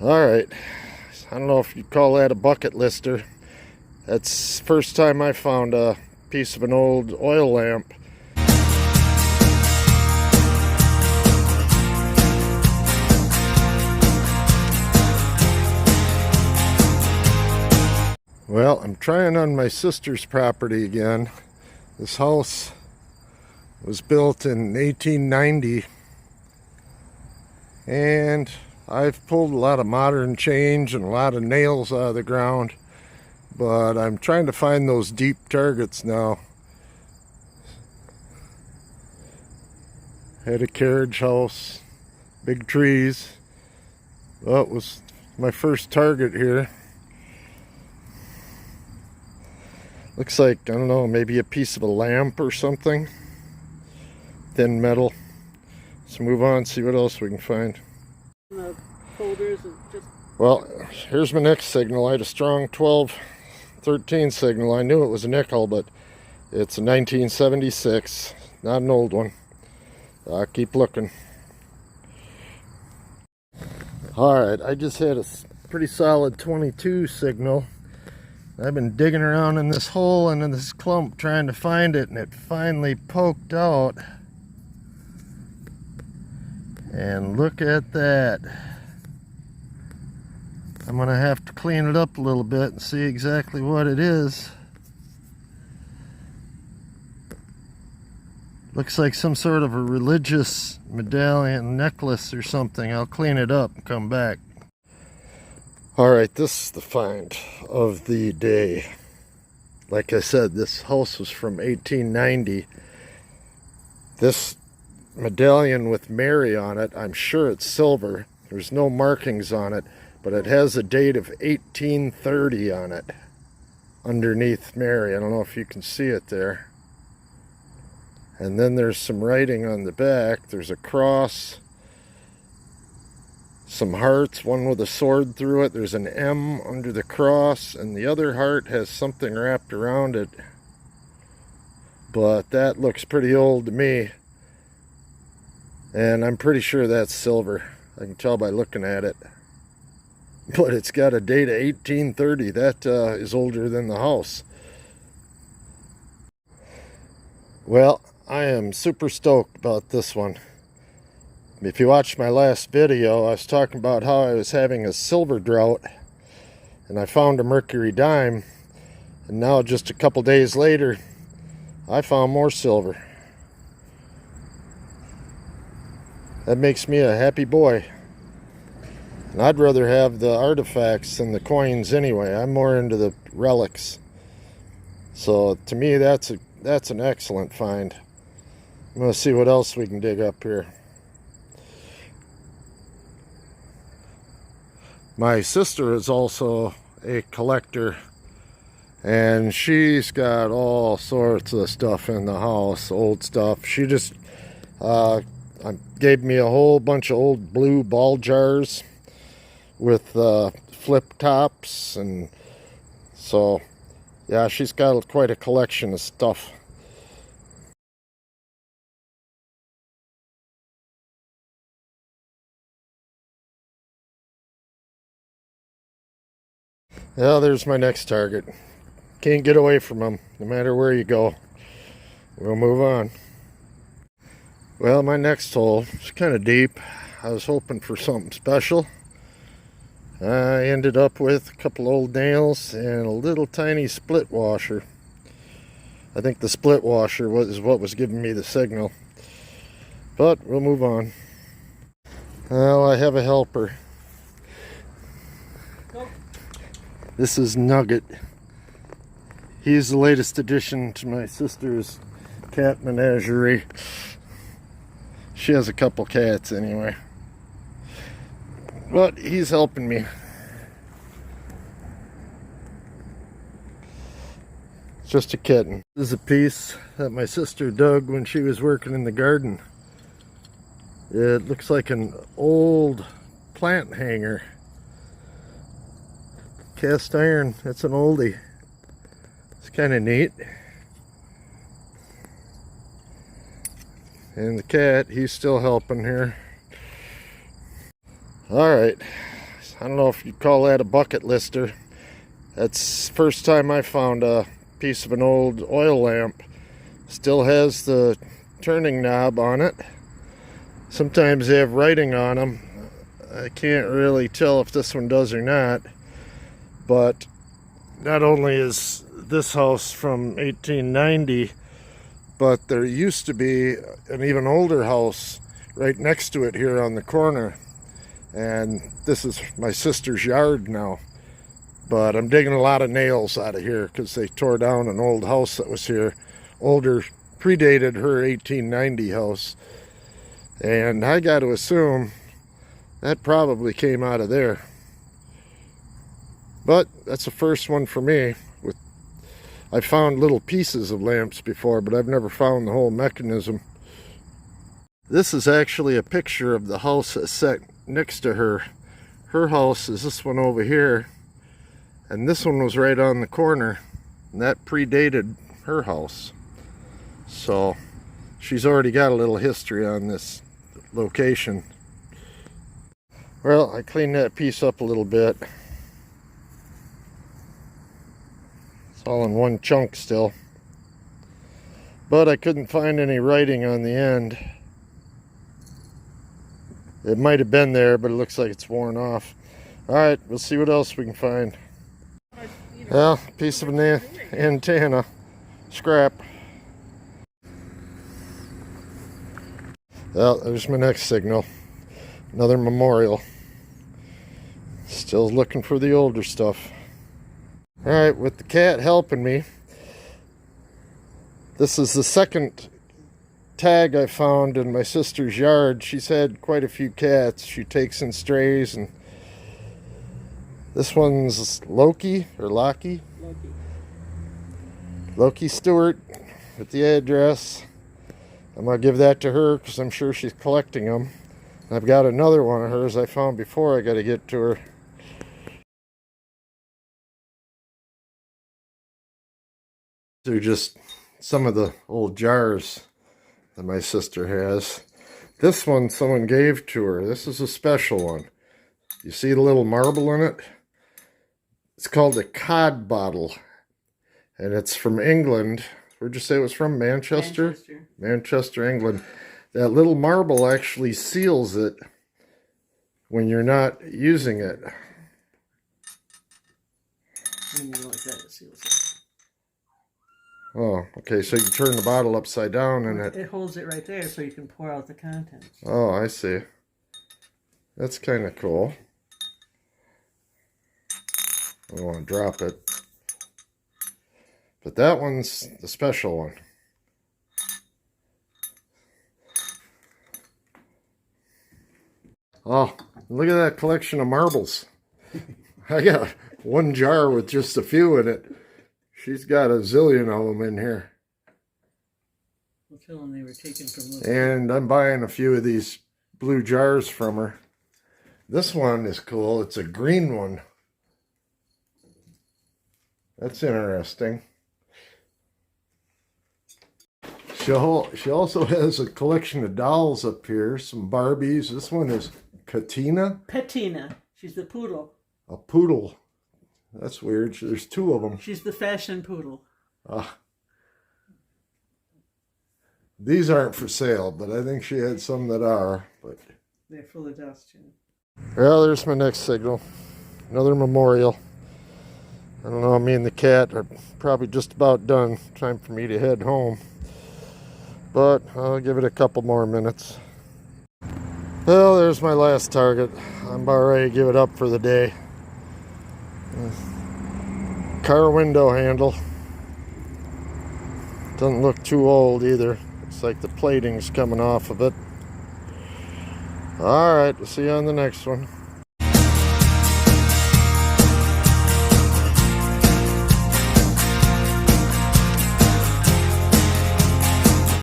Alright, I don't know if you'd call that a bucket lister. That's the first time I found a piece of an old oil lamp. Well, I'm trying on my sister's property again. This house was built in 1890, and I've pulled a lot of modern change and a lot of nails out of the ground, but I'm trying to find those deep targets now. Had a carriage house, big trees. Well, it was my first target here. Looks like, I don't know, maybe a piece of a lamp or something. Thin metal. Let's move on, see what else we can find. The folders and just... Well, here's my next signal. I had a strong 12-13 signal. I knew it was a nickel, but it's a 1976, not an old one. I'll keep looking. Alright, I just had a pretty solid 22 signal. I've been digging around in this hole and in this clump trying to find it, and it finally poked out. And look at that. I'm gonna have to clean it up a little bit and see exactly what it is. Looks like some sort of a religious medallion necklace or something. I'll clean it up and come back. Alright, this is the find of the day. Like I said, this house was from 1890. This medallion with Mary on it, I'm sure it's silver. There's no markings on it, but it has a date of 1830 on it underneath Mary. I don't know if you can see it there. And then there's some writing on the back. There's a cross, some hearts, one with a sword through it. There's an M under the cross, and the other heart has something wrapped around it. But that looks pretty old to me. And I'm pretty sure that's silver. I can tell by looking at it. But it's got a date of 1830. That is older than the house. Well, I am super stoked about this one. If you watched my last video, I was talking about how I was having a silver drought. And I found a mercury dime. And now just a couple days later, I found more silver. That makes me a happy boy. And I'd rather have the artifacts than the coins anyway. I'm more into the relics. So to me, that's an excellent find. I'm going to see what else we can dig up here. My sister is also a collector, and she's got all sorts of stuff in the house, old stuff. She just gave me a whole bunch of old blue ball jars with flip tops, and so yeah, she's got quite a collection of stuff. Yeah, there's my next target. Can't get away from them, no matter where you go. We'll move on. Well, my next hole is kind of deep. I was hoping for something special. I ended up with a couple old nails and a little tiny split washer. I think the split washer was what was giving me the signal. But we'll move on. Well, I have a helper. This is Nugget. He's the latest addition to my sister's cat menagerie. She has a couple cats anyway. But he's helping me. It's just a kitten. This is a piece that my sister dug when she was working in the garden. It looks like an old plant hanger. Cast iron, that's an oldie. It's kind of neat. And the cat, he's still helping here. Alright, I don't know if you'd call that a bucket lister. That's the first time I found a piece of an old oil lamp. Still has the turning knob on it. Sometimes they have writing on them. I can't really tell if this one does or not. But not only is this house from 1890, but there used to be an even older house right next to it here on the corner. And this is my sister's yard now. But I'm digging a lot of nails out of here because they tore down an old house that was here. Older, predated her 1890 house. And I got to assume that probably came out of there. But that's the first one for me. I found little pieces of lamps before, but I've never found the whole mechanism. This is actually a picture of the house that's set next to her. Her house is this one over here, and this one was right on the corner, and that predated her house. So she's already got a little history on this location. Well, I cleaned that piece up a little bit. It's all in one chunk still. But I couldn't find any writing on the end. It might have been there, but it looks like it's worn off. Alright, we'll see what else we can find. Well, piece of an antenna. Scrap. Well, there's my next signal. Another memorial. Still looking for the older stuff. Alright, with the cat helping me, this is the second tag I found in my sister's yard. She's had quite a few cats. She takes in strays, and this one's Loki or Loki. Loki Stewart with the address. I'm gonna give that to her because I'm sure she's collecting them. I've got another one of hers I found before I got to get to her. They're just some of the old jars that my sister has. This one someone gave to her. This is a special one. You see the little marble in it? It's called a cod bottle. And it's from England. Where'd you say it was from? Manchester? Manchester, England. That little marble actually seals it when you're not using it. When you like that, it seals it. Oh, okay, so you can turn the bottle upside down and it holds it right there so you can pour out the contents. Oh, I see. That's kind of cool. I don't want to drop it. But that one's the special one. Oh, look at that collection of marbles. I got one jar with just a few in it. She's got a zillion of them in here. We'll tell them they were taken from... And I'm buying a few of these blue jars from her. This one is cool. It's a green one. That's interesting. She also has a collection of dolls up here. Some Barbies. This one is Katina. Petina. She's the poodle. A poodle. That's weird. There's two of them. She's the fashion poodle. These aren't for sale, but I think she had some that are. But they're full of dust, too. Well, there's my next signal. Another memorial. I don't know, me and the cat are probably just about done. Time for me to head home. But I'll give it a couple more minutes. Well, there's my last target. I'm about ready to give it up for the day. Car window handle. Doesn't look too old either. Looks like the plating's coming off of it. Alright, we'll see you on the next one.